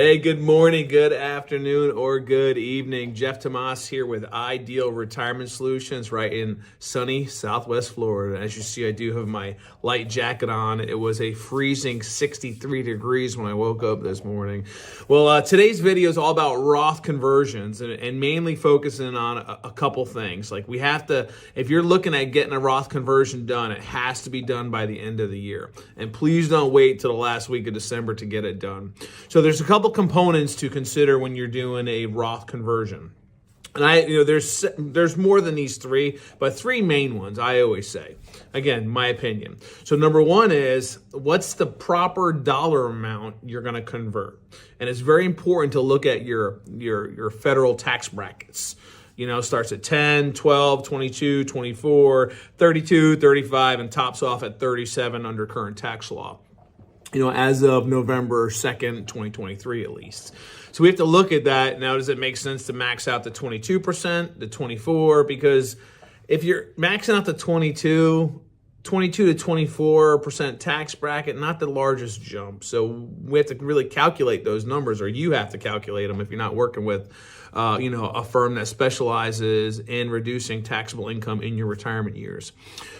Hey, good morning, good afternoon, or good evening. Jeff Tomas here with Ideal Retirement Solutions right in sunny Southwest Florida. As you see, I do have my light jacket on. It was a freezing 63 degrees when I woke up this morning. Well, today's video is all about Roth conversions and mainly focusing on a couple things. Like we have to, if you're looking at getting a Roth conversion done, it has to be done by the end of the year. And please don't wait till the last week of December to get it done. So there's a couple components to consider when you're doing a Roth conversion. And there's more than these three, but three main ones I always say. Again, my opinion. So number one is, what's the proper dollar amount you're going to convert? And it's very important to look at your federal tax brackets. Starts at 10, 12, 22, 24, 32, 35, and tops off at 37 under current tax law. As of November 2nd, 2023 at least. So we have to look at that. Now, does it make sense to max out the 22%, the 24%? Because if you're maxing out the 22 to 24% tax bracket, not the largest jump. So we have to really calculate those numbers, or you have to calculate them if you're not working with a firm that specializes in reducing taxable income in your retirement years.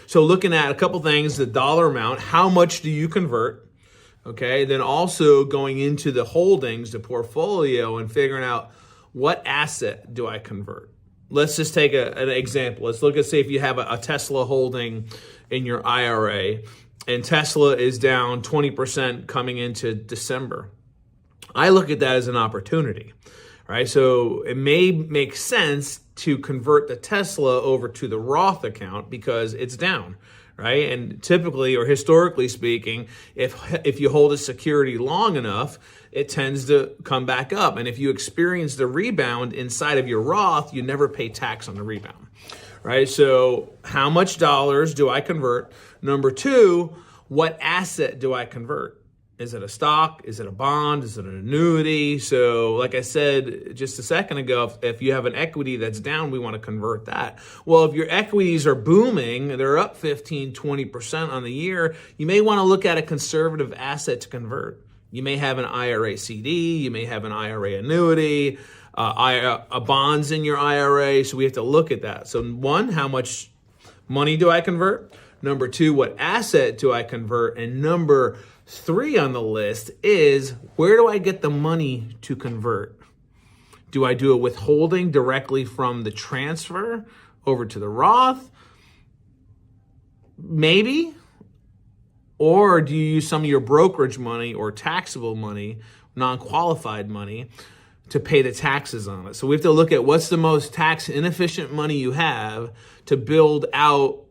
So looking at a couple things, the dollar amount, how much do you convert? Okay, then also going into the holdings, the portfolio, and figuring out what asset do I convert. Let's just take an example. Let's look at, say, if you have a Tesla holding in your IRA, and Tesla is down 20% coming into December. I look at that as an opportunity, right? So it may make sense to convert the Tesla over to the Roth account because it's down. Right? And typically, or historically speaking, if you hold a security long enough, it tends to come back up. And if you experience the rebound inside of your Roth, you never pay tax on the rebound. Right? So how much dollars do I convert? Number two, what asset do I convert? Is it a stock? Is it a bond? Is it an annuity? So like I said just a second ago, if you have an equity that's down, we want to convert that. Well, if your equities are booming, they're up 15, 20% on the year, you may want to look at a conservative asset to convert. You may have an IRA CD, you may have an IRA annuity, bonds in your IRA. So we have to look at that. So one, how much money do I convert? Number two, what asset do I convert? And number three on the list is, where do I get the money to convert? Do I do a withholding directly from the transfer over to the Roth? Maybe. Or do you use some of your brokerage money or taxable money, non-qualified money, to pay the taxes on it? So we have to look at what's the most tax inefficient money you have to build out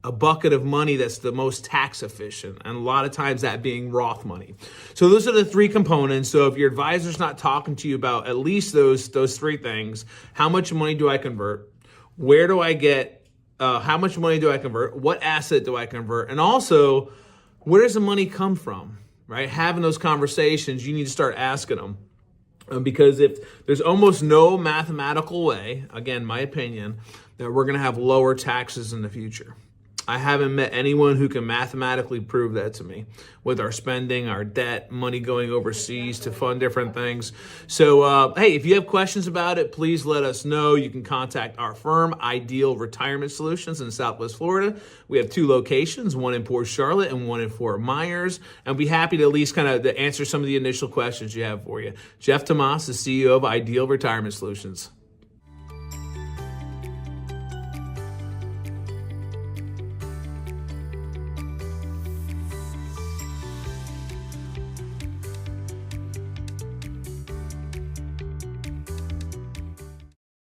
a bucket of money that's the most tax efficient, and a lot of times that being Roth money. So those are the three components. So if your advisor's not talking to you about at least those three things, how much money do I convert? Where do I get, how much money do I convert? What asset do I convert? And also, where does the money come from, right? Having those conversations, you need to start asking them. Because if there's almost no mathematical way, again, my opinion, that we're going to have lower taxes in the future. I haven't met anyone who can mathematically prove that to me with our spending, our debt, money going overseas to fund different things. So, hey, if you have questions about it, please let us know. You can contact our firm, Ideal Retirement Solutions in Southwest Florida. We have two locations, one in Port Charlotte and one in Fort Myers. And I'll be happy to at least kind of answer some of the initial questions you have for you. Jeff Tomas, the CEO of Ideal Retirement Solutions.